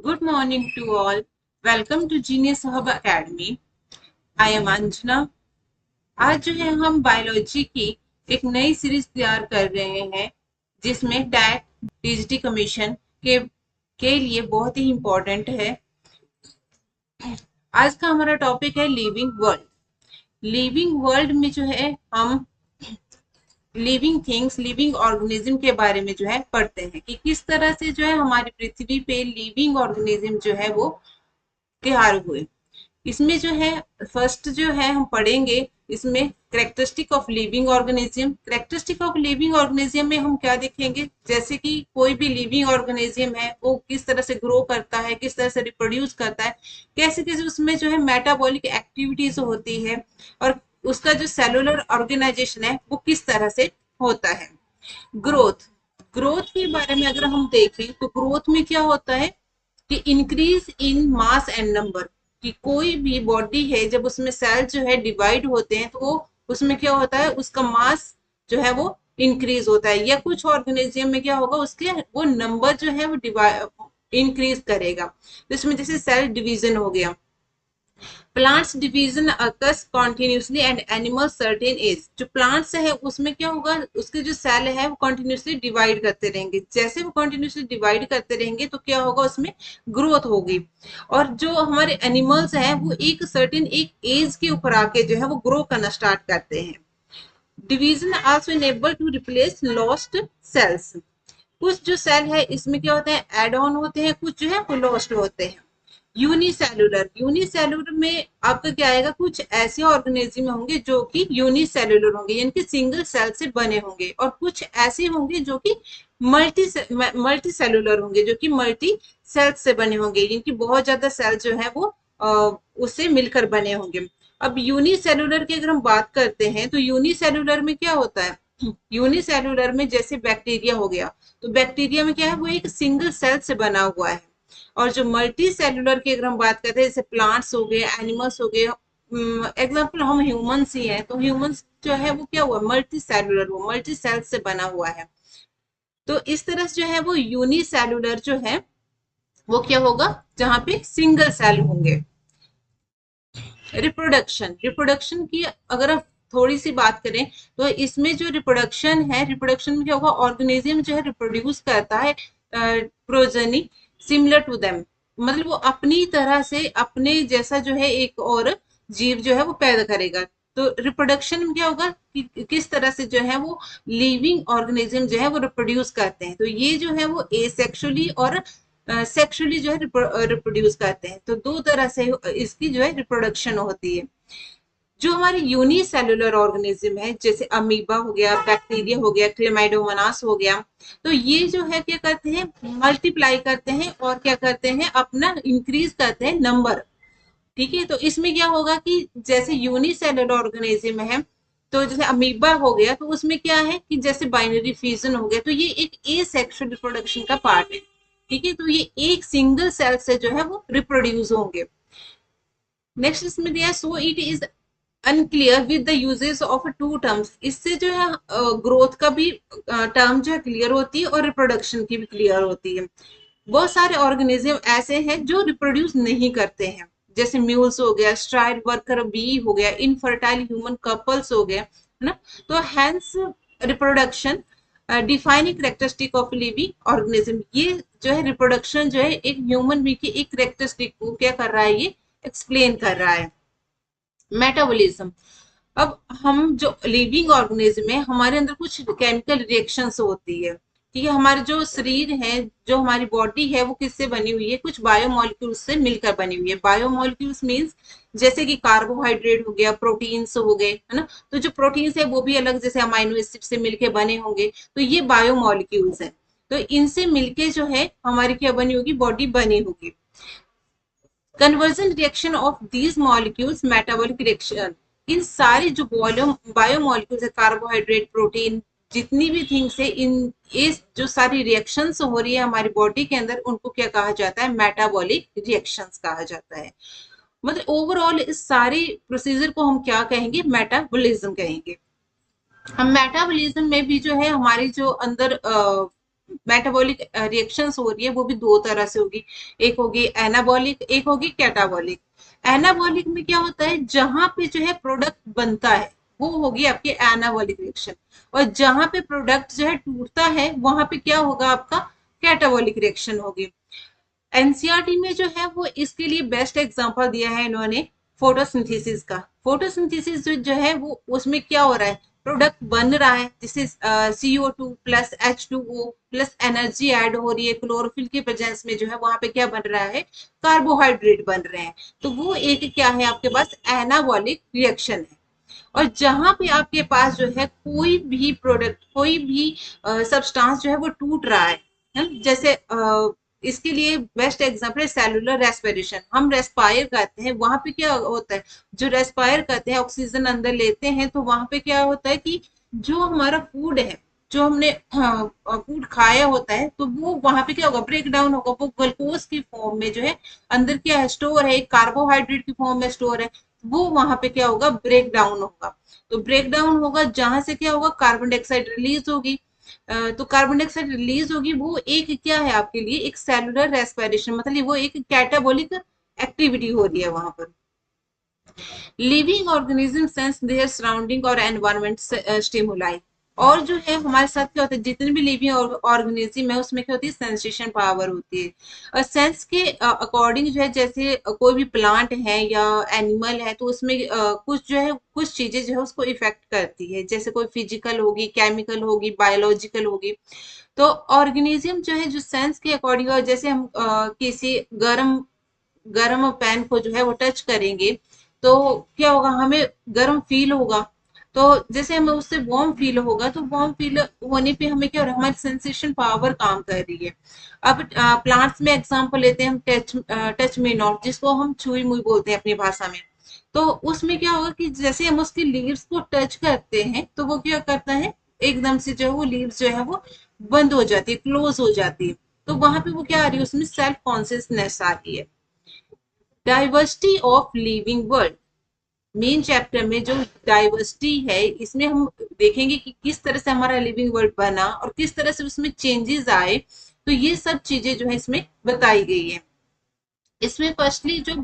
Good morning to all. Welcome to Genius Hub Academy. I am Anjana. आज जो है हम बायोलॉजी की एक नई सीरीज तैयार कर रहे हैं जिसमें डैट टीजीटी कमीशन के लिए बहुत ही इम्पोर्टेंट है। आज का हमारा टॉपिक है लिविंग वर्ल्ड। लिविंग वर्ल्ड में जो है हम लिविंग थिंग्स, लिविंग ऑर्गेनिज्म के बारे में जो है पढ़ते हैं कि किस तरह से जो है हमारी पृथ्वी पे लिविंग ऑर्गेनिज्म जो है वो तैयार हुए। इसमें जो है फर्स्ट जो है हम पढ़ेंगे इसमें characteristic of living organism. Characteristic of living organism में हम क्या देखेंगे, जैसे कि कोई भी लिविंग ऑर्गेनिज्म है वो किस तरह से ग्रो करता है, किस तरह से रिप्रोड्यूस करता है, कैसे कैसे उसमें जो है मेटाबॉलिक एक्टिविटीज होती है और उसका जो सेलुलर ऑर्गेनाइजेशन है वो किस तरह से होता है। ग्रोथ, ग्रोथ के बारे में अगर हम देखें तो ग्रोथ में क्या होता है कि increase in mass and number, कि कोई भी बॉडी है जब उसमें सेल जो है डिवाइड होते हैं तो वो उसमें क्या होता है, उसका मास जो है वो इंक्रीज होता है, या कुछ ऑर्गेनिज्म में क्या होगा उसके वो नंबर जो है वो इंक्रीज करेगा। तो इसमें जैसे सेल डिवीजन हो गया। Plants division occurs continuously and animal certain age. जो प्लांट्स है उसमें क्या होगा, उसके जो सेल है वो कॉन्टिन्यूसली डिवाइड करते रहेंगे। जैसे वो कॉन्टिन्यूसली डिवाइड करते रहेंगे तो क्या होगा, उसमें ग्रोथ होगी। और जो हमारे एनिमल्स हैं वो एक सर्टेन एक एज के ऊपर आके जो है वो ग्रो करना स्टार्ट करते हैं। Division also enable to replace lost sales. कुछ जो सेल है इसमें क्या होता है, एड ऑन होते हैं, कुछ जो है वो लॉस्ट होते हैं। यूनिसेलुलर, यूनिसेलुलर में आपका क्या आएगा, कुछ ऐसे ऑर्गेनिज्म होंगे जो कि यूनिसेलुलर होंगे यानी कि सिंगल सेल से बने होंगे, और कुछ ऐसे होंगे जो कि मल्टी सेलुलर होंगे जो कि मल्टी सेल से बने होंगे, यानी कि बहुत ज्यादा सेल जो है वो उससे मिलकर बने होंगे। अब यूनिसेलुलर की अगर हम बात करते हैं तो यूनिसेलुलर में क्या होता है, यूनिसेलुलर में जैसे बैक्टीरिया हो गया, तो बैक्टीरिया में क्या है वो एक सिंगल सेल से बना हुआ है। और जो मल्टी सेलुलर की अगर हम बात करते हैं, जैसे प्लांट्स हो गए, एनिमल्स हो गए, एग्जाम्पल हम ह्यूमंस ही हैं तो ह्यूमंस जो है वो क्या हुआ, मल्टी सेलुलर, वो मल्टी सेल से बना हुआ है। तो इस तरह से जो है वो यूनिसेलुलर जो है वो क्या होगा, जहां पे सिंगल सेल होंगे। रिप्रोडक्शन, रिप्रोडक्शन की अगर हम थोड़ी सी बात करें तो इसमें जो रिप्रोडक्शन है, रिप्रोडक्शन में क्या होगा, ऑर्गेनिज्म जो है रिप्रोड्यूस करता है प्रोजनी सिमिलर टू देम, मतलब वो अपनी तरह से अपने जैसा जो है एक और जीव जो है वो पैदा करेगा। तो रिप्रोडक्शन में क्या होगा कि किस तरह से जो है वो लिविंग ऑर्गेनिज्म जो है वो रिप्रोड्यूस करते हैं। तो ये जो है वो एसेक्सुअली और सेक्सुअली जो है रिप्रोड्यूस करते हैं। तो दो तरह से इसकी जो है रिप्रोडक्शन होती है। जो हमारे यूनिसेलुलर ऑर्गेनिज्म है, जैसे अमीबा हो गया, बैक्टीरिया हो गया, क्लेमाइडोमोनास हो गया, तो ये जो है क्या करते हैं, मल्टीप्लाई करते हैं और क्या करते हैं, अपना इंक्रीज करते हैं नंबर। ठीक है, तो इसमें क्या होगा कि जैसे यूनिसेलुलर ऑर्गेनिज्म है, तो जैसे अमीबा हो गया तो उसमें क्या है कि जैसे बाइनरी फ्यूजन हो गया, तो ये एक एसेक्सुअल रिप्रोडक्शन का पार्ट है। ठीक है, तो ये एक सिंगल सेल से जो है वो रिप्रोड्यूस होंगे। नेक्स्ट इसमें दिया है, so it is unclear with the uses of two terms. इससे जो है ग्रोथ का भी टर्म जो है क्लियर होती है और रिप्रोडक्शन की भी क्लियर होती है। बहुत सारे ऑर्गेनिज्म ऐसे हैं जो रिप्रोड्यूस नहीं करते हैं, जैसे म्यूल्स हो गया, स्ट्राइड वर्कर बी हो गया, इनफर्टाइल ह्यूमन कपल्स हो गया, है ना। तो hence reproduction defining characteristic of living organism, ये जो है रिप्रोडक्शन जो है एक ह्यूमन बीइंग की एक कैरेक्टरिस्टिक को क्या कर रहा है, ये एक्सप्लेन कर रहा है। मेटाबॉलिज्म, अब हम जो लिविंग ऑर्गेनिज्म है हमारे अंदर कुछ केमिकल रिएक्शंस होती है। ठीक है, हमारे जो शरीर है, जो हमारी बॉडी है वो किससे बनी हुई है, कुछ बायोमोलिक्यूल्स से मिलकर बनी हुई है। बायोमोलिक्यूल्स मींस जैसे कि कार्बोहाइड्रेट हो गया, प्रोटीन्स हो गए, है ना। तो जो प्रोटीन्स है वो भी अलग जैसे अमाइनो एसिड से मिलके बने होंगे, तो ये बायोमोलिक्यूल्स है। तो इनसे मिलके जो है हमारी क्या बनी होगी, बॉडी बनी होगी। Conversion reaction of these molecules metabolic reaction, इन सारी जो बायोमोलिक्यूल्स है, कार्बोहाइड्रेट, प्रोटीन, जितनी भी थिंग्स है, इन ये जो सारी रिएक्शंस हो रही है हमारी बॉडी के अंदर, उनको क्या कहा जाता है, मेटाबॉलिक रिएक्शंस कहा जाता है। मतलब ओवरऑल इस सारी प्रोसीजर को हम क्या कहेंगे, मेटाबॉलिज्म कहेंगे। हम मेटाबॉलिज्म में भी जो है हमारी जो अंदर मेटाबॉलिक रिएक्शंस हो रही है वो भी दो तरह से होगी, एक होगी एनाबॉलिक, एक होगी कैटाबॉलिक। एनाबॉलिक में क्या होता है, जहां पे जो है प्रोडक्ट बनता है वो होगी आपकी एनाबॉलिक रिएक्शन, और जहां पे प्रोडक्ट जो है टूटता है वहां पे क्या होगा आपका कैटाबॉलिक रिएक्शन होगी। एनसीईआरटी में जो है वो इसके लिए बेस्ट एग्जांपल दिया है इन्होंने फोटोसिंथेसिस का। फोटोसिंथेसिस जो है वो उसमें क्या हो रहा है, प्रोडक्ट बन रहा है, जिससे CO2 plus H2O plus energy add हो रही है, क्लोरोफिल के प्रेजेंस में जो है वहां पे क्या बन रहा है, कार्बोहाइड्रेट बन रहे हैं। तो वो एक क्या है आपके पास एनाबॉलिक रिएक्शन है। और जहां पे आपके पास जो है कोई भी प्रोडक्ट, कोई भी सब्सटेंस जो है वो टूट रहा है जैसे इसके लिए बेस्ट एग्जांपल है सेलुलर रेस्पिरेशन। हम रेस्पायर करते हैं, वहां पे क्या होता है, जो रेस्पायर करते हैं ऑक्सीजन अंदर लेते हैं, तो वहां पे क्या होता है कि जो हमारा फूड है, जो हमने फूड खाया होता है, तो वो वहां पे क्या होगा, ब्रेक डाउन होगा, वो ग्लूकोज की फॉर्म में जो है अंदर क्या है स्टोर है, कार्बोहाइड्रेट की फॉर्म में स्टोर है, वो वहां पे क्या होगा, ब्रेक डाउन होगा। तो ब्रेक डाउन होगा जहां से क्या होगा, कार्बन डाइऑक्साइड रिलीज होगी। तो कार्बन डाइऑक्साइड रिलीज होगी, वो एक क्या है आपके लिए एक सेलुलर रेस्पिरेशन, मतलब वो एक कैटाबॉलिक एक्टिविटी हो रही है वहां पर। Living organism sense their surrounding और एनवायरमेंट स्टिमुलाई। और जो है हमारे साथ क्या होता है, जितने भी लिविंग ऑर्गेनिज्म है उसमें क्या होती है, सेंसेशन पावर होती है। और सेंस के अकॉर्डिंग जो है, जैसे कोई भी प्लांट है या एनिमल है, तो उसमें कुछ जो है कुछ चीजें जो है उसको इफेक्ट करती है, जैसे कोई फिजिकल होगी, केमिकल होगी, बायोलॉजिकल होगी। तो ऑर्गेनिज्म जो है जो सेंस के अकॉर्डिंग, जैसे हम किसी गर्म गर्म पैन को जो है वो टच करेंगे, तो क्या होगा, हमें गर्म फील होगा। तो जैसे हमें उससे वार्म फील होगा, तो वार्म फील होने पे हमें क्या हो रहा है, हमारी सेंसेशन पावर काम कर रही है। अब प्लांट्स में एग्जांपल लेते हैं हम, टच मी नॉट, जिसको हम छुई मुई बोलते हैं अपनी भाषा में। तो उसमें क्या होगा कि जैसे हम उसकी लीव्स को टच करते हैं, तो वो क्या करता है, एकदम से जो है वो लीव्स जो है वो बंद हो जाती है, क्लोज हो जाती है। तो वहां पे वो क्या आ रही है, उसमें सेल्फ कॉन्शियसनेस आ रही है। Diversity of living world, main chapter में जो डाइवर्सिटी है, इसमें हम देखेंगे कि किस तरह से हमारा लिविंग वर्ल्ड बना और किस तरह से उसमें चेंजेस आए। तो ये सब चीजें जो है इसमें बताई गई है। इसमें फर्स्टली जो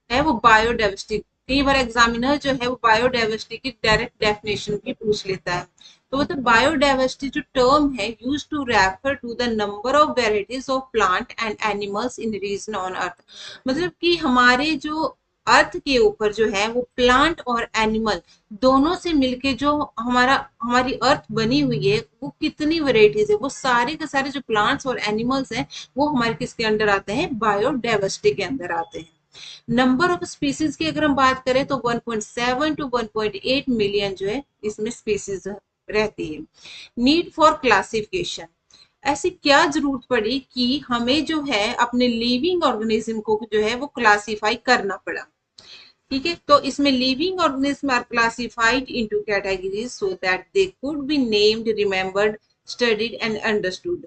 है वो बायोडाइवर्सिटी, कई बार एग्जामिनर जो है वो बायोडाइवर्सिटी की डायरेक्ट डेफिनेशन भी पूछ लेता है। तो मतलब बायोडाइवर्सिटी जो टर्म है use to refer to the number of varieties of plant and animals in region on earth. मतलब कि हमारे जो अर्थ के ऊपर जो है वो प्लांट और एनिमल दोनों से मिलके जो हमारी अर्थ बनी हुई है, वो कितनी वेराइटीज है, वो सारे के सारे जो प्लांट्स और एनिमल्स हैं वो हमारे किसके अंडर आते हैं, बायोडाइवर्सिटी के अंदर आते हैं। नंबर ऑफ स्पीसीज की अगर हम बात करें तो 1.7 टू 1.8 मिलियन जो है इसमें स्पीसीज रहती है। नीड फॉर क्लासिफिकेशन, ऐसी क्या जरूरत पड़ी कि हमें जो है अपने लिविंग ऑर्गेनिज्म को जो है वो क्लासिफाई करना पड़ा। ठीक है, तो इसमें living organism are classified into categories so that they could be named, remembered, studied and understood.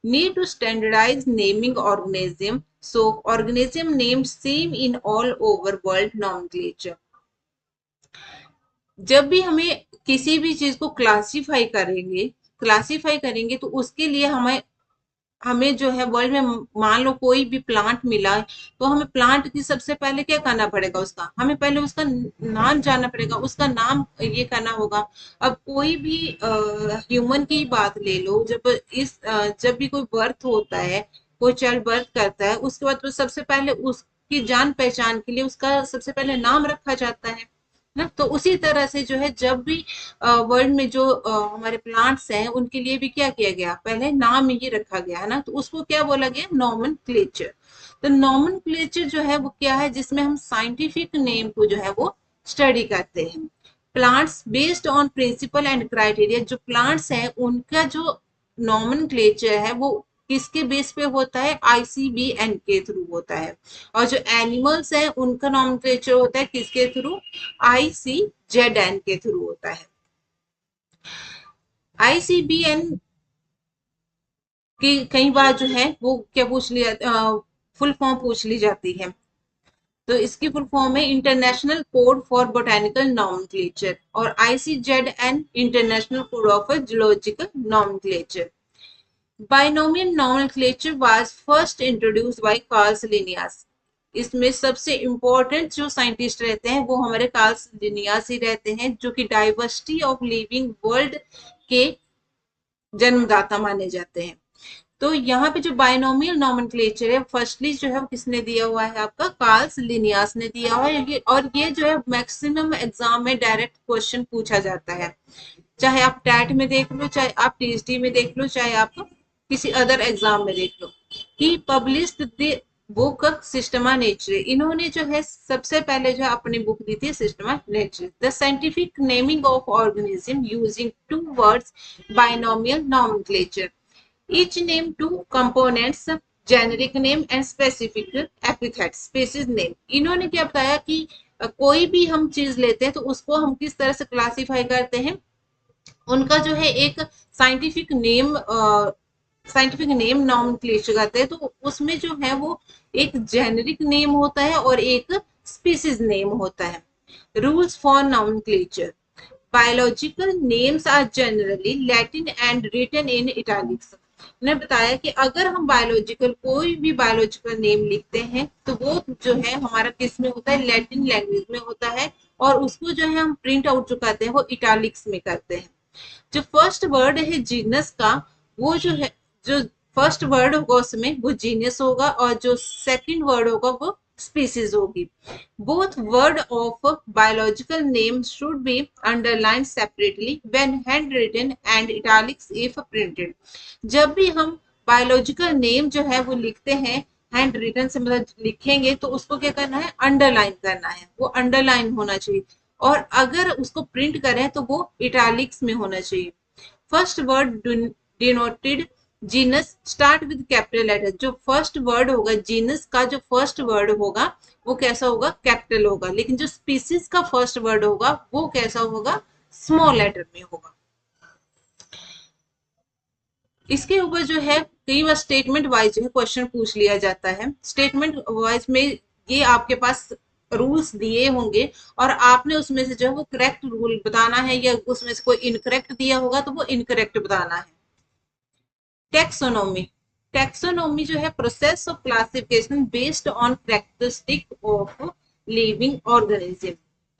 Need to standardize naming organism, so organism named same in all over world nomenclature। जब भी हमें किसी भी चीज को क्लासिफाई करेंगे तो उसके लिए हमें हमें जो है वर्ल्ड में, मान लो कोई भी प्लांट मिला, तो हमें प्लांट की सबसे पहले क्या करना पड़ेगा, उसका हमें पहले उसका नाम जानना पड़ेगा, उसका नाम ये करना होगा। अब कोई भी ह्यूमन की बात ले लो, जब भी कोई बर्थ होता है, कोई चाइल्ड बर्थ करता है, उसके बाद तो सबसे पहले उसकी जान पहचान के लिए उसका सबसे पहले नाम रखा जाता है ना। तो उसी तरह से जो है जब भी वर्ल्ड में जो हमारे प्लांट्स हैं उनके लिए भी क्या किया गया, पहले नाम ही रखा गया है ना, तो उसको क्या बोला गया, नॉमेनक्लेचर। तो नॉमेनक्लेचर जो है वो क्या है, जिसमें हम साइंटिफिक नेम को जो है वो स्टडी करते हैं। Plants based on principle and criteria, जो प्लांट्स हैं उनका जो नॉमेनक्लेचर है वो किसके बेस पे होता है, ICBN के थ्रू होता है। और जो एनिमल्स हैं उनका नॉमेनक्लेचर होता है किसके थ्रू, ICZN के थ्रू होता है। ICBN की कई बार जो है वो क्या पूछ लिया, फुल फॉर्म पूछ ली जाती है। तो इसकी फुल फॉर्म है international code for botanical nomenclature, और ICZN international code of zoological nomenclature. Binomial nomenclature was first introduced by Karl Linnaeus. इसमें सबसे इंपॉर्टेंट जो साइंटिस्ट रहते हैं वो हमारे कार्ल लिनियस ही रहते हैं, जो कि डाइवर्सिटी ऑफ लिविंग वर्ल्ड के जन्मदाता माने जाते हैं। तो यहाँ पे जो बाइनोमियल नॉमेनक्लेचर है, फर्स्टली जो है वो किसने दिया हुआ है, आपका कार्ल लिनियस ने दिया हुआ है। और ये जो है मैक्सिमम एग्जाम में डायरेक्ट क्वेश्चन पूछा जाता है, चाहे आप टैट में देख लो, चाहे आप टीएसडी में देख लो, चाहे आप किसी अदर एग्जाम में देख लो। He published the book Systema Naturae. इन्होंने जो है सबसे पहले जो अपनी बुक दी थी Systema Naturae, the scientific naming of organism using two words binomial nomenclature, each name two components, generic name and specific epithet, species name. इन्होंने क्या बताया कि कोई भी हम चीज लेते हैं तो उसको हम किस तरह से क्लासिफाई करते हैं, उनका जो है एक साइंटिफिक नेम नॉमेनक्लेचर करते हैं। तो उसमें जो है वो एक जेनेरिक नेम होता है और एक स्पीसीज नेम होता है। Rules for nomenclature, biological names are generally Latin and written in italics. ने बताया कि अगर हम कोई भी बायोलॉजिकल नेम लिखते हैं तो वो जो है हमारा किस में होता है, लैटिन लैंग्वेज में होता है, और उसको जो है हम प्रिंट आउट जो करते हैं वो इटैलिक्स में करते हैं। जो फर्स्ट वर्ड है जीनस का, वो जो है, जो फर्स्ट वर्ड होगा उसमें वो जीनस होगा, और जो सेकंड वर्ड होगा वो स्पीसीज होगी। Both word of biological name should be underline separately when hand written and italics if printed. जब भी हम बायोलॉजिकल नेम जो है वो लिखते हैं हैंड रिटन से, मतलब लिखेंगे, तो उसको क्या करना है, अंडरलाइन करना है, वो अंडरलाइन होना चाहिए। और अगर उसको प्रिंट करें तो वो इटैलिक्स में होना चाहिए। First word denoted genus start with capital letter. जो फर्स्ट वर्ड होगा जीनस का, जो फर्स्ट वर्ड होगा वो कैसा होगा, कैपिटल होगा, लेकिन जो स्पीसीज का फर्स्ट वर्ड होगा वो कैसा होगा, स्मॉल लेटर में होगा। इसके ऊपर जो है कई बार स्टेटमेंट वाइज जो है क्वेश्चन पूछ लिया जाता है। स्टेटमेंट वाइज में ये आपके पास रूल्स दिए होंगे और आपने उसमें से जो है वो करेक्ट रूल बताना है, या उसमें से कोई इनकरेक्ट दिया होगा तो वो इनकरेक्ट बताना है। टेक्सोनोमी, टेक्सोनोमी जो है process of classification based on characteristic of living organism.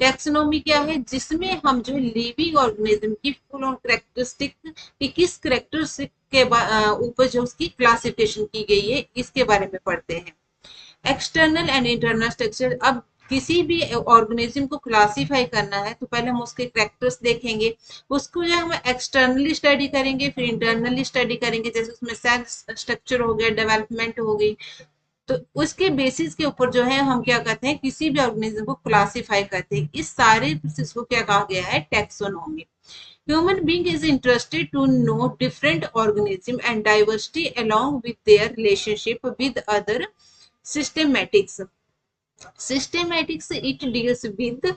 Taxonomy क्या है, जिसमें हम जो है लिविंग ऑर्गेनिज्म की फुल ऑन कैरेक्टरिस्टिक कि किस कैरेक्टरिस्टिक के ऊपर जो उसकी क्लासिफिकेशन की गई है, इसके बारे में पढ़ते हैं। एक्सटर्नल एंड इंटरनल स्ट्रक्चर, अब किसी भी ऑर्गेनिज्म को क्लासिफाई करना है तो पहले हम उसके कैरेक्टर्स देखेंगे, उसको जो हम एक्सटर्नली स्टडी करेंगे, फिर इंटरनली स्टडी करेंगे, जैसे उसमें सेल स्ट्रक्चर हो गया, डेवलपमेंट हो गई। तो उसके बेसिस के ऊपर जो है हम क्या करते हैं, किसी भी ऑर्गेनिज्म को क्लासिफाई करते हैं। इस सारे प्रोसेस को क्या कहा गया है, taxonomy. Human being is interested to know different organism and diversity along with their relationship with other systematics. Systematics, it deals with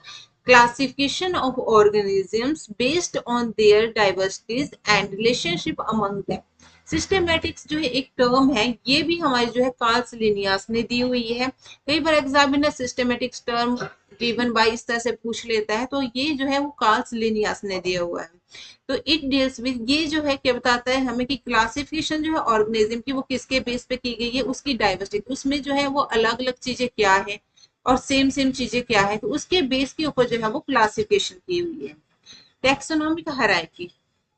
classification of organisms based on their diversities and relationship among them. Systematics जो है एक term है, ये भी हमारे जो है Karl Linnaeus ने दी हुई है। कई बार examiner systematics term given by इस तरह से पूछ लेता है, तो ये जो है वो कार्ल लिनियस ने दिया हुआ है। तो इट डील्स विद, ये जो है क्या बताता है हमें कि क्लासिफिकेशन जो है ऑर्गेनिज्म की वो किसके बेस पे की गई है, उसकी डाइवर्सिटी, उसमें जो है वो अलग अलग चीजें क्या है और सेम सेम चीजें क्या है, तो उसके बेस के ऊपर जो है वो क्लासिफिकेशन की हुई है। Taxonomic hierarchy,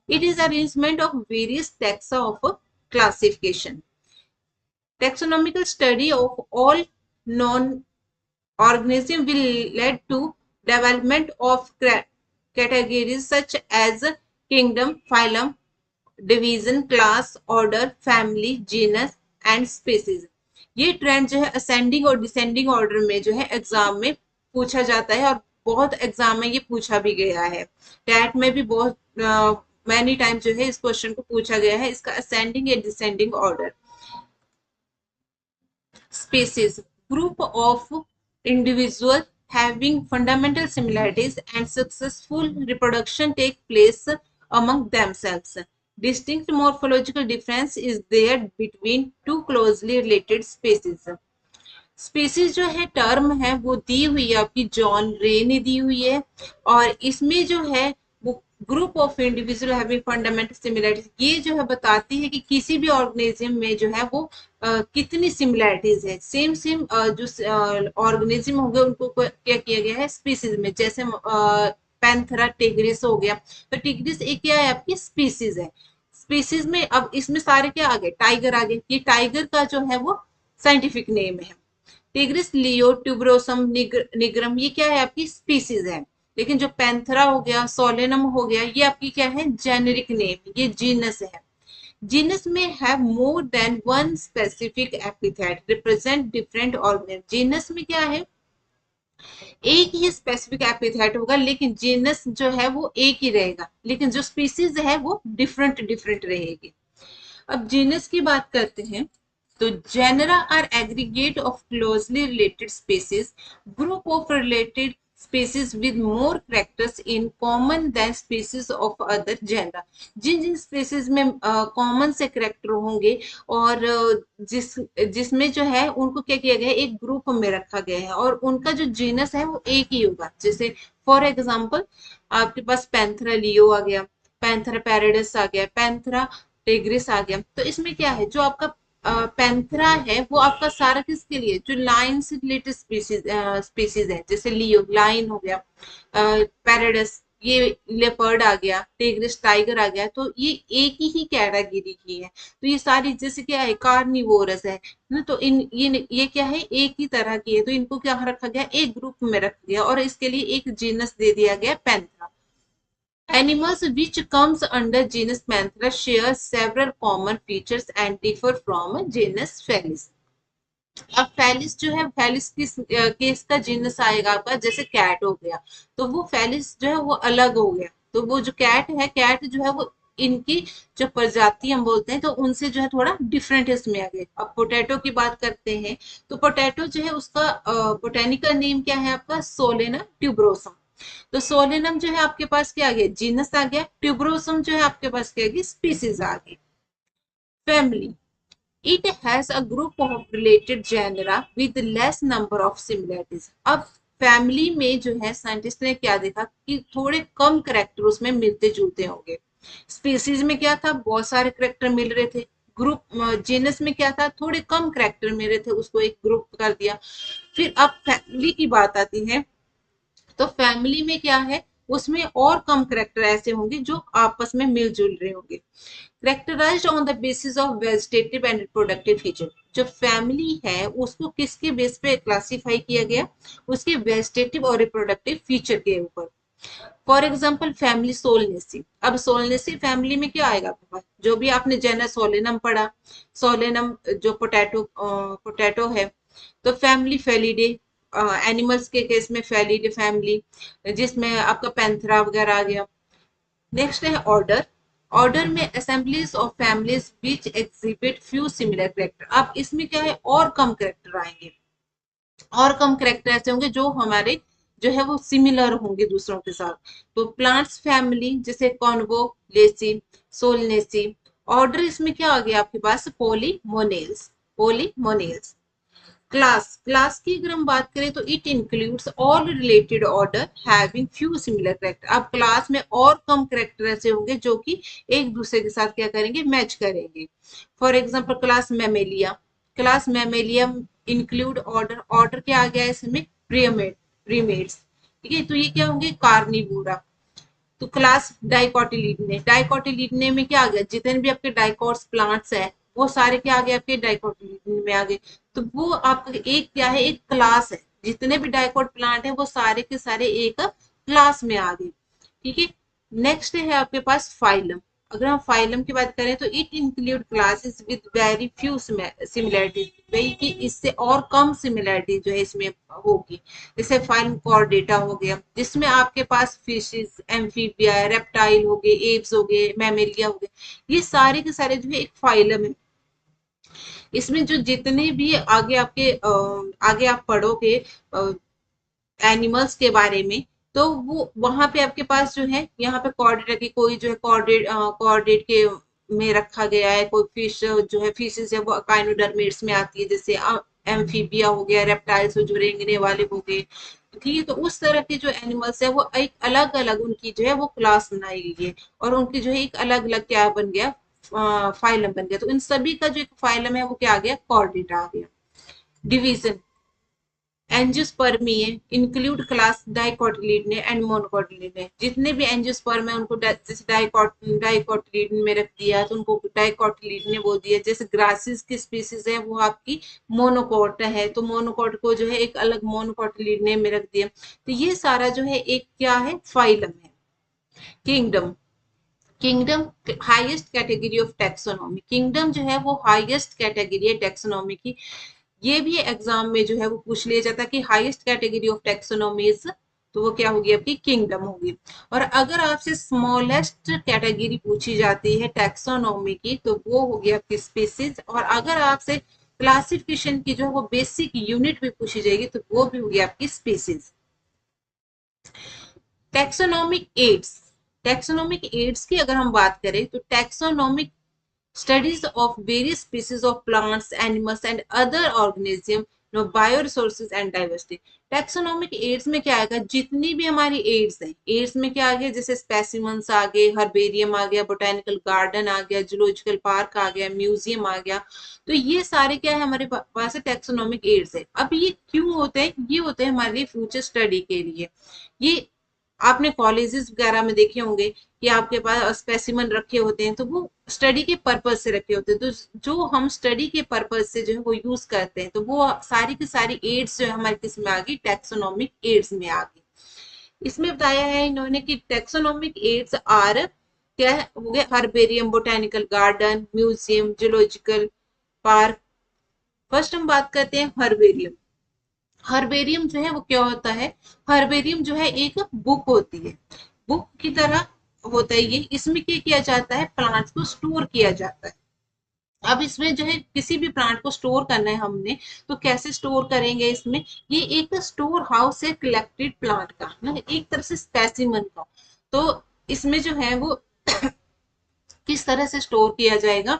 it is arrangement of various taxa of classification. Taxonomical study of all non organism will lead to development of categories such as kingdom, phylum, division, class, order, family, genus and species. ये trend जो है ascending और descending order में जो है exam में पूछा जाता है, और बहुत एग्जाम में ये पूछा भी गया है। टैट में भी बहुत मैनी टाइम जो है इस क्वेश्चन को पूछा गया है, इसका असेंडिंग या descending order. Species, group of individuals having fundamental similarities and successful reproduction take place among themselves. Distinct morphological difference is there between two closely related species. Species जो है टर्म है वो दी हुई है आपकी जॉन रे ने दी हुई है, और इसमें जो है वो group of individual having fundamental similarities, ये जो है बताती है कि किसी भी ऑर्गेनिज्म में जो है वो कितनी सिमिलरिटीज है। सेम सेम जो ऑर्गेनिज्म हो गए उनको क्या किया गया है स्पीसीज में, जैसे पैंथेरा टिग्रिस हो गया, तो टिग्रिस एक क्या है आपकी स्पीसीज है। स्पीसीज में अब इसमें सारे क्या आ गए, टाइगर आ गए, ये टाइगर का जो है वो साइंटिफिक नेम है। टिग्रिस लियो ट्यूबरोसम निग्रम ये क्या है आपकी स्पीसीज है। लेकिन जो पैंथरा हो गया, सोलेनम हो गया, ये आपकी क्या है जेनेरिक नेम, ये जीनस है। जीनस में have more than one specific epithet represent different organism. Genus में क्या है, एक ही स्पेसिफिक एपिथेट होगा, लेकिन जीनस जो है वो एक ही रहेगा, लेकिन जो स्पीसीज है वो डिफरेंट डिफरेंट रहेगी। अब जीनस की बात करते हैं तो genera are aggregate of closely related species, group of related species with more characters in common than species of other genera. जिन जिन स्पीसीज में कॉमन से कैरेक्टर होंगे और जिसमें जो है उनको क्या किया गया है एक ग्रुप में रखा गया है, और उनका जो जीनस है वो एक ही होगा। जैसे फॉर एग्जाम्पल आपके पास पैंथरा लियो आ गया, पैंथरा पैराडिस आ गया, पैंथरा टिग्रिस आ गया। तो इसमें क्या है, जो आपका पैंथरा है वो आपका सारा किसके लिए, जो लाइन से रिलेटेड स्पीसीज है, जैसे लियो लाइन हो गया, पैराडस ये लेपर्ड आ गया, टिग्रिस टाइगर आ गया, तो ये एक ही कैटेगरी की है। तो ये सारी जैसे क्या है कार्निवोरस है ना, तो ये क्या है एक ही तरह की है, तो इनको क्या रखा गया एक ग्रुप में रखा गया, और इसके लिए एक जीनस दे दिया गया Panthera. Animals which comes under genus Panthera share several common features and differ from genus Felis. अब फेलिस जो है, फेलिस किस केस का जीनस आएगा आपका, जैसे कैट हो गया, तो वो फेलिस जो है वो अलग हो गया। तो वो जो कैट है, कैट जो है वो इनकी जो प्रजाति हम बोलते हैं तो उनसे जो है थोड़ा डिफरेंट इसमें आ गए। अब पोटैटो की बात करते हैं तो पोटैटो जो है उसका बोटेनिकल नेम क्या है आपका, सोलेना ट्यूबरोसम। तो सोलेनम जो है आपके पास क्या आ गया, जीनस आ गया, ट्यूबरोसम जो है आपके पास क्या आ गई, स्पीसीज आ गई। Family, it has a group of related genera with less number of similarities। अब फैमिली में जो है साइंटिस्ट ने क्या देखा कि थोड़े कम करेक्टर उसमें मिलते जुलते होंगे। स्पीसीज में क्या था, बहुत सारे करेक्टर मिल रहे थे। ग्रुप जीनस में क्या था, थोड़े कम करेक्टर मिल रहे थे, उसको एक ग्रुप कर दिया। फिर अब फैमिली की बात आती है, तो फैमिली में क्या है, उसमें और कम करेक्टर ऐसे होंगे जो आपस में मिलजुल रहे होंगे। Characterised on the basis of vegetative and reproductive feature. जो फैमिली है उसको किसके बेस पे क्लासिफाई किया गया, उसके वेजिटेटिव और रिप्रोडक्टिव फीचर के ऊपर। For example family Solanaceae. अब सोलनेसी फैमिली में क्या आएगा आपके पास, जो भी आपने जेनस सोलेनम पढ़ा, सोलेनम जो पोटैटो है, तो फैमिली फेलिडे, एनिमल्स के केस में फेलिडे फैमिली, जिसमें आपका पैंथरा वगैरह आ गया। नेक्स्ट है ऑर्डर। ऑर्डर में assemblies of families which exhibit few similar character. अब इसमें क्या है और कम कैरेक्टर आएंगे, और कम कैरेक्टर ऐसे होंगे जो हमारे जो है वो सिमिलर होंगे दूसरों के साथ। तो प्लांट्स फैमिली जैसे कॉन्वो लेसी, सोलनेसी। ऑर्डर इसमें क्या आ गया आपके पास, पोलीमोनेल्स, पोलीमोनेल्स। क्लास, क्लास की अगर हम बात करें तो it includes all related order having few similar character. अब क्लास में और कम करेक्टर ऐसे होंगे जो कि एक दूसरे के साथ क्या करेंगे, मैच करेंगे। For example class Mammalia, class Mammalia include order, order क्या आ गया इसमें, प्रीमेट्स। ठीक है, तो ये क्या होंगे, कार्निवोरा। तो क्लास डाइकोटिलीडने, डाइकोटिलीडने में क्या आ गया, जितने भी आपके डाइकोट्स प्लांट्स हैं वो सारे क्या आ गए आपके डाइकोटिलीडने में आ गए। तो वो आपका एक क्या है, एक क्लास है, जितने भी डाइकोट प्लांट है वो सारे के सारे एक क्लास में आ गए। ठीक है, नेक्स्ट है आपके पास फाइलम। अगर हम फाइलम की बात करें तो it include classes with very few similarities, वही कि इससे और कम सिमिलरिटी जो है इसमें होगी। जैसे फाइलम कॉर्डेटा हो गया, जिसमें आपके पास फिशेस, एम्फीबिया, रेप्टाइल हो गए, एप्स हो गए, मैमेलिया हो गए, ये सारे के सारे जो है एक फाइलम है। इसमें जो जितने भी आगे आपके आगे आप पढ़ोगे एनिमल्स के बारे में, तो वो वहां पे आपके पास जो है, यहाँ पे कॉर्डेट की कोई जो है कॉर्डेट के में रखा गया है, कोई फिश जो है फिशेस है वो काइनोडर्मेट्स में आती है, जैसे एम्फीबिया हो गया, रेप्टाइल्स जो रेंगने वाले हो गए, ठीक है। तो उस तरह के जो एनिमल्स है वो एक अलग अलग उनकी जो है वो क्लास बनाई गई है, और उनकी जो है एक अलग अलग क्या बन गया, फाइलम बन गया। तो इन सभी का जो एक फाइलम है वो क्या आ गया, कॉर्डेटा आ गया। Division, Angiospermae include class Dicotyledonae and Monocotyledonae. जितने भी एंजियोस्पर्म है उनको जैसे डाइकोटिलीडन में रख दिया तो उनको डाइकोटिलीडने बोल दिया। जैसे ग्रासेस की स्पीसीज है वो आपकी मोनोकोट है, तो मोनोकोट को जो है एक अलग मोनोकोटिलीडने में रख दिया। तो ये सारा जो है एक क्या है, फाइलम है। Kingdom, kingdom highest category of taxonomy. Kingdom जो है वो हाईएस्ट कैटेगरी है टैक्सोनॉमी की। ये भी एग्जाम में जो है वो पूछ लिया जाता है कि हाईएस्ट कैटेगरी ऑफ टैक्सोनॉमीज, तो वो क्या होगी आपकी, किंगडम होगी। और अगर आपसे स्मॉलेस्ट कैटेगरी पूछी जाती है टैक्सोनॉमी की तो वो होगी आपकी स्पीसीज। और अगर आपसे क्लासिफिकेशन की जो वो बेसिक यूनिट भी पूछी जाएगी तो वो भी होगी आपकी species. Taxonomic aids, taxonomic aids की अगर हम बात करें तो taxonomic studies of various species of plants, animals and other organisms, no bioresources and diversity। Taxonomic aids में क्या आएगा, जितनी भी हमारी एड्स हैं, एड्स में क्या आ गया, जैसे स्पेसिमन्स आ गए, हर्बेरियम आ गया, बोटेनिकल गार्डन आ गया, जूलॉजिकल पार्क आ गया, म्यूजियम आ गया। तो ये सारे क्या है हमारे पास टैक्सोनॉमिक एड्स है। अब ये क्यों होते हैं, ये होते हैं हमारे लिए फ्यूचर स्टडी के लिए। ये आपने कॉलेजेस वगैरह में देखे होंगे कि आपके पास स्पेसिमन रखे होते हैं, तो वो स्टडी के पर्पज से रखे होते हैं। तो जो हम स्टडी के पर्पज से जो है वो यूज करते हैं, तो वो सारी की सारी एड्स जो है हमारे किस में आ गई, टैक्सोनॉमिक एड्स में आ गई। इसमें बताया है इन्होंने कि टैक्सोनॉमिक एड्स आर क्या हो गया, herbarium, botanical garden, museum, zoological park. First हम बात करते हैं हर्बेरियम। हर्बेरियम जो है वो क्या होता है, हर्बेरियम जो है एक बुक होती है, बुक की तरह होता है ये। इसमें क्या किया जाता है, प्लांट्स को स्टोर किया जाता है। अब इसमें जो है किसी भी प्लांट को स्टोर करना है हमने, तो कैसे स्टोर करेंगे इसमें, ये एक स्टोर हाउस है कलेक्टेड प्लांट का ना, एक तरह से स्पेसिमन का। तो इसमें जो है वो किस तरह से स्टोर किया जाएगा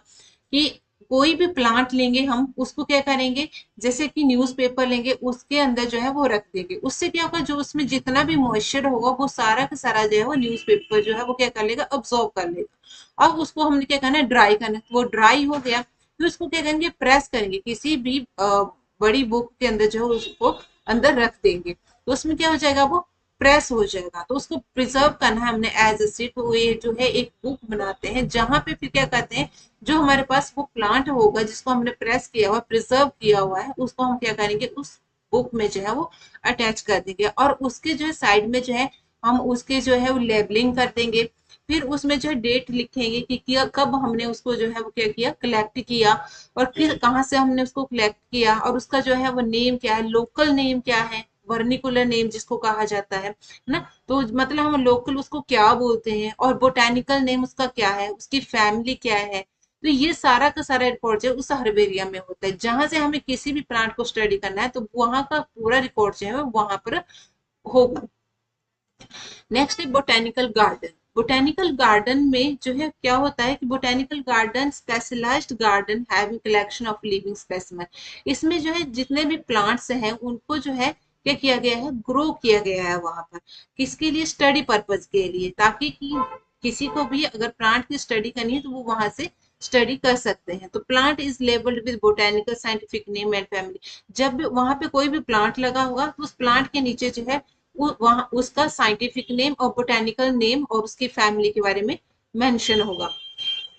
कि कोई भी प्लांट लेंगे हम उसको क्या करेंगे, जैसे कि न्यूज़पेपर लेंगे उसके अंदर जो है वो रख देंगे। उससे क्या होगा, जो उसमें जितना भी मॉइस्चर होगा वो सारा का सारा जो है वो न्यूज़पेपर जो है वो क्या कर लेगा, अब्सॉर्ब कर लेगा। अब उसको हमने क्या करना है, ड्राई करना है। वो ड्राई हो गया फिर उसको क्या करेंगे, प्रेस करेंगे, किसी भी बड़ी बुक के अंदर जो है उसको अंदर रख देंगे, तो उसमें क्या हो जाएगा, वो प्रेस हो जाएगा। तो उसको प्रिजर्व करना है हमने एज ए सीट। तो ये जो है एक बुक बनाते हैं जहां पे फिर क्या करते हैं, जो हमारे पास वो प्लांट होगा जिसको हमने प्रेस किया हुआ, प्रिजर्व किया हुआ है, उसको हम क्या करेंगे, उस बुक में जो है वो अटैच कर देंगे। और उसके जो है साइड में जो है हम उसके जो है वो लेबलिंग कर देंगे। फिर उसमें जो है डेट लिखेंगे कि कब हमने उसको जो है वो क्या किया, कलेक्ट किया, और फिर कहाँ से हमने उसको कलेक्ट किया, और उसका जो है वो नेम क्या है, लोकल नेम क्या है, वर्निकुलर नेम जिसको कहा जाता है ना। तो मतलब हम लोकल उसको क्या बोलते हैं, और बोटेनिकल नेम उसका क्या है, उसकी फैमिली क्या है। तो ये सारा का सारा रिकॉर्ड जो है उस हर्बेरिया में होता है। जहां से हमें किसी भी प्लांट को स्टडी करना है तो वहां का पूरा रिकॉर्ड जो है वहां पर होगा। नेक्स्ट है बोटेनिकल गार्डन। बोटेनिकल गार्डन में जो है क्या होता है कि botanical garden specialized garden having collection of living specimen. इसमें जो है जितने भी प्लांट्स हैं उनको जो है क्या किया गया है, ग्रो किया गया है वहां पर। किसके लिए, स्टडी पर्पज के लिए, ताकि कि किसी को भी अगर प्लांट की स्टडी करनी है तो वो वहां से स्टडी कर सकते हैं। तो plant is labelled with botanical scientific name and family. जब भी वहां पे कोई भी प्लांट लगा होगा तो उस प्लांट के नीचे जो है वहां उसका साइंटिफिक नेम और बोटेनिकल नेम और उसकी फैमिली के बारे में मेंशन होगा।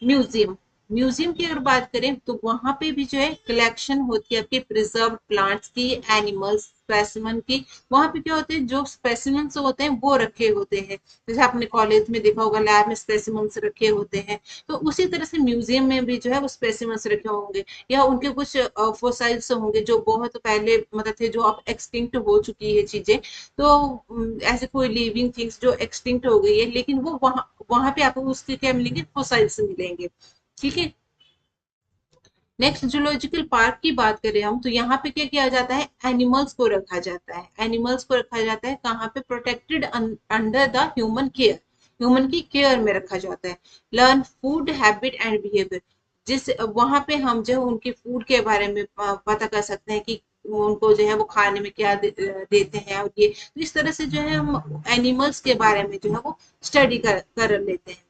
म्यूजियम, म्यूजियम की अगर बात करें तो वहां पे भी जो है कलेक्शन होती है आपके प्रिजर्व प्लांट्स की, एनिमल्स स्पेसिमन की। वहां पे क्या होते हैं, जो स्पेसिमन्स होते हैं वो रखे होते हैं। जैसे आपने कॉलेज में देखा होगा लैब में स्पेसिमन्स रखे होते हैं, तो उसी तरह से म्यूजियम में भी जो है वो स्पेसिमन्स रखे होंगे, या उनके कुछ फोसाइल्स होंगे जो बहुत पहले मतलब थे, जो अब एक्सटिंक्ट हो चुकी है चीजें। तो ऐसे कोई लिविंग थिंग्स जो एक्सटिंक्ट हो गई है, लेकिन वो वहां वहां पे आपको उसके क्या मिलेंगे, फोसाइल्स मिलेंगे। ठीक है। नेक्स्ट जूलॉजिकल पार्क की बात करें हम, तो यहाँ पे क्या किया जाता है, एनिमल्स को रखा जाता है। एनिमल्स को रखा जाता है कहाँ पे, protected under the human care, human की केयर में रखा जाता है। Learn food habit and behaviour, जिस वहां पे हम जो उनके फूड के बारे में पता कर सकते हैं कि वो उनको जो है वो खाने में क्या देते हैं, और ये तो इस तरह से जो है हम एनिमल्स के बारे में जो है वो स्टडी कर लेते हैं।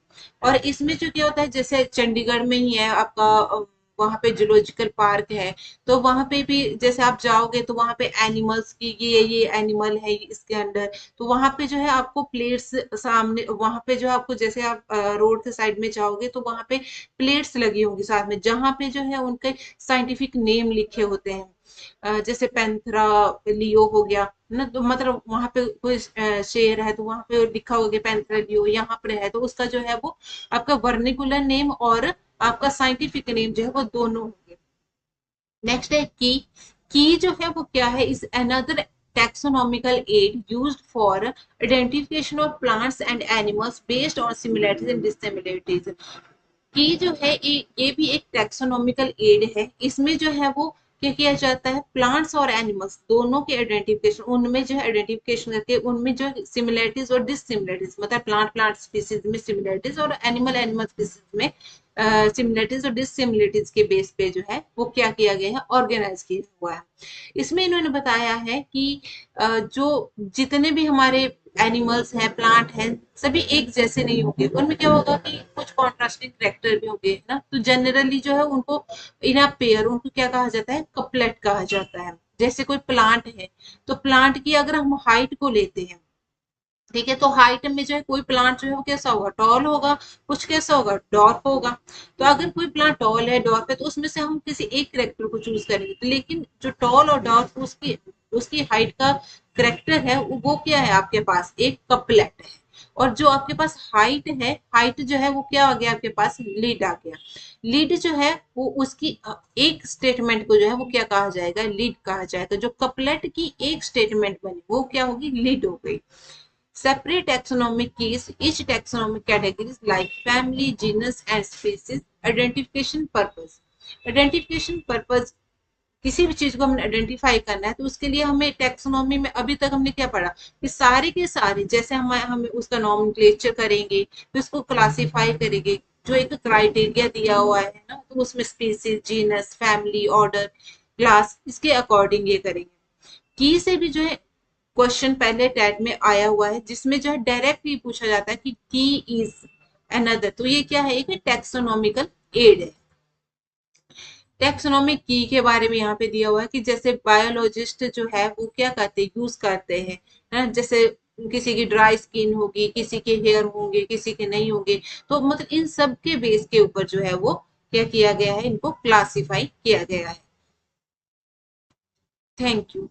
और इसमें जो क्या होता है, जैसे चंडीगढ़ में ही है आपका, वहाँ पे जूलॉजिकल पार्क है, तो वहाँ पे भी जैसे आप जाओगे तो वहाँ पे एनिमल्स की ये एनिमल है इसके अंदर, तो वहाँ पे जो है आपको प्लेट्स सामने, वहाँ पे जो आपको जैसे आप रोड के साइड में जाओगे तो वहाँ पे प्लेट्स लगी होंगी साथ में, जहाँ पे जो है उनके साइंटिफिक नेम लिखे होते हैं। जैसे पैंथरा लियो हो गया ना, तो मतलब वहां पे कोई शेर है तो वहां पे लिखा होगा पैंथरा लियो, यहाँ पर है तो उसका जो है वो आपका वर्निकुलर नेम और आपका साइंटिफिक नेम जो है वो दोनों होंगे। नेक्स्ट है की जो है वो क्या है, is another taxonomical aid used for identification of plants and animals based on similarities and dissimilarities। की जो है ये भी एक टैक्सोनॉमिकल एड है, इसमें जो है वो क्या किया जाता है, प्लांट्स और एनिमल्स दोनों के आइडेंटिफिकेशन, उनमें जो है आइडेंटिफिकेशन करके उनमें जो सिमिलरिटीज और डिससिमिलरिटीज, मतलब प्लांट प्लांट स्पीसीज में सिमिलरिटीज और एनिमल एनिमल स्पीसीज में सिमिलरिटीज और डिससिमिलरिटीज के बेस पे जो है वो क्या किया गया है, ऑर्गेनाइज किया हुआ है। इसमें इन्होंने बताया है कि जो जितने भी हमारे एनिमल्स हैं प्लांट हैं सभी एक जैसे नहीं होंगे, उनमें क्या होगा कि कुछ कॉन्ट्रास्टिंग कैरेक्टर भी होंगे, है ना। तो जनरली जो है उनको इन अ पेयर, उनको क्या कहा जाता है, कपलेट कहा जाता है। जैसे कोई प्लांट है तो प्लांट की अगर हम हाइट को लेते हैं, ठीक है, तो हाइट में जो है कोई प्लांट जो है वो कैसा होगा, टॉल होगा, कुछ कैसा होगा, डॉर्फ होगा। तो अगर कोई प्लांट टॉल है डॉर्फ है तो उसमें से हम किसी एक करेक्टर को चूज करेंगे, तो लेकिन जो टॉल और डॉर्फ उसकी उसकी हाइट का करेक्टर है वो क्या है, आपके पास एक कपलेट है। और जो आपके पास हाइट है, हाइट जो है वो क्या आ गया आपके पास, लीड आ गया। लीड जो है वो उसकी एक स्टेटमेंट को जो है वो क्या कहा जाएगा, लीड कहा जाएगा। जो कपलेट की एक स्टेटमेंट बनी वो क्या होगी, लीड हो गई। Separate taxonomic keys, each taxonomic categories like family, genus and species, identification purpose। Identification purpose, किसी भी चीज को हमने आइडेंटिफाई करना है तो उसके लिए हमें टैक्सोनॉमी में अभी तक हमने क्या पढ़ा कि सारे के सारे, जैसे हम उसका नॉमेनक्लेचर करेंगे फिर उसको क्लासिफाई करेंगे, जो एक क्राइटेरिया दिया हुआ है ना, तो उसमें species, genus, family, order, class, इसके अकॉर्डिंग ये करेंगे। की से भी जो है क्वेश्चन पहले टैग में आया हुआ है, जिसमें जो है डायरेक्ट ही पूछा जाता है कि की इज अनदर, तो ये क्या है, एक टैक्सोनॉमिकल एड है। टैक्सोनॉमिक की के बारे में यहाँ पे दिया हुआ है कि जैसे बायोलॉजिस्ट जो है वो क्या करते हैं, यूज करते हैं, है ना। जैसे किसी की ड्राई स्किन होगी, किसी के हेयर होंगे, किसी के नहीं होंगे, तो मतलब इन सब के बेस के ऊपर जो है वो क्या किया गया है, इनको क्लासिफाई किया गया है। Thank you.